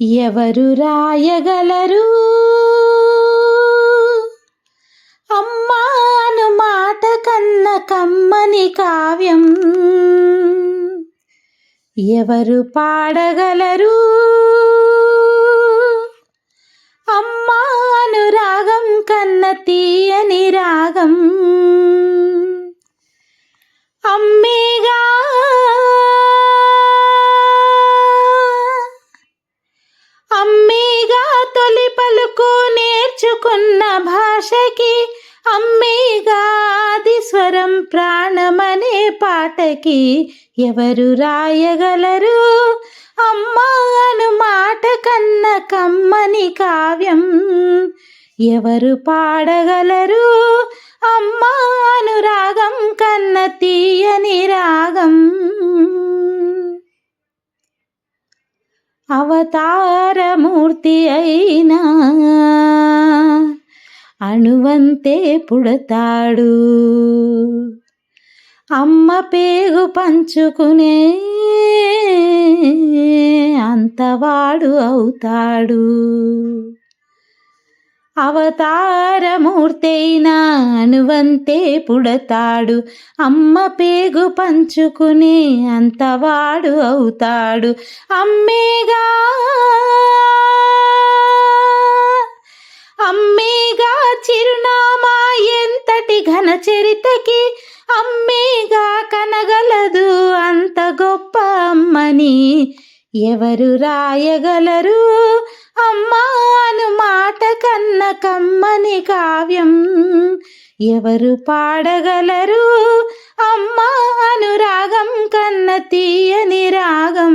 ఎవరు రాయగలరు అమ్మాను మాట కన్న కమ్మని కావ్యం? ఎవరు పాడగలరు అమ్మాను రాగం కన్న తీయని రాగం? అమ్మేగా అమ్మేగా తొలి పలుకు నేర్చుకున్న భాషకి, అమ్మేగా ఆది స్వరం ప్రాణమనే పాటకి. ఎవరు రాయగలరు అమ్మాను మాట కన్న కమ్మని కావ్యం? ఎవరు పాడగలరు అమ్మాను రాగం కన్న తీయని రాగం? అవతారమూర్తి అయినా అణువంతే పుడతాడు, అమ్మ పేగు పంచుకునే అంతవాడు అవుతాడు. అవతారమూర్తైనా అణువంతే పుడతాడు, అమ్మ పేగు పంచుకునే అంతవాడు అవుతాడు. అమ్మేగా అమ్మేగా చిరునామా ఎంతటి ఘన చరితకి, అమ్మేగా కనగలదు అంత గొప్ప అమ్మని. ఎవరు రాయగలరు అమ్మాను మాట కన్న కమ్మని కావ్యం? ఎవరు పాడగలరు అమ్మాను రాగం కన్న తీయని రాగం?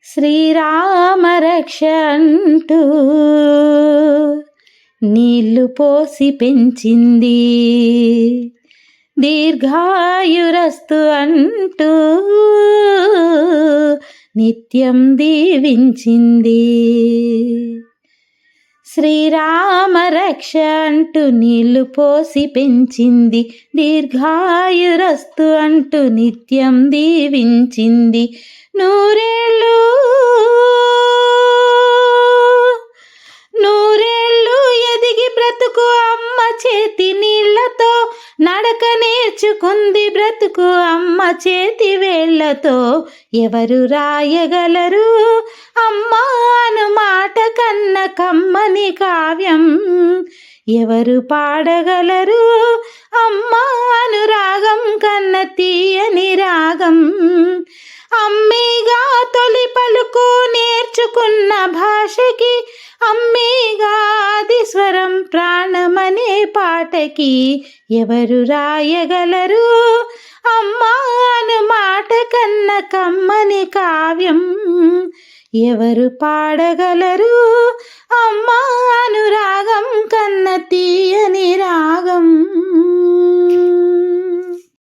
శ్రీరామ రక్ష అంటూ నీళ్లు పోసి పెంచింది, దీర్ఘాయురస్తు అంటూ నిత్యం దీవించింది. శ్రీరామ రక్ష అంటూ నీళ్లు పోసి పెంచింది, దీర్ఘాయురస్తు అంటూ నిత్యం దీవించింది. నూరేళ్ళు నూరేళ్ళు ఎదిగి బ్రతుకు అమ్మ చేతి నీళ్లతో, నడక నేర్చుకుంది బ్రతుకు అమ్మ చేతి వేళ్లతో. ఎవరు రాయగలరు అమ్మాను మాట కన్న కమ్మని కావ్యం? ఎవరు పాడగలరు అమ్మాను రాగం కన్న తీయని రాగం? అమ్మేగా తొలి పలుకు నేర్చుకున్న భాషకి, అమ్మేగా ఆది స్వరం ప్రాణమనే పాటకి. ఎవరు రాయగలరు అమ్మాను మాట కన్న కమ్మని కావ్యం? ఎవరు పాడగలరు అమ్మాను రాగం కన్న తీయని రాగం?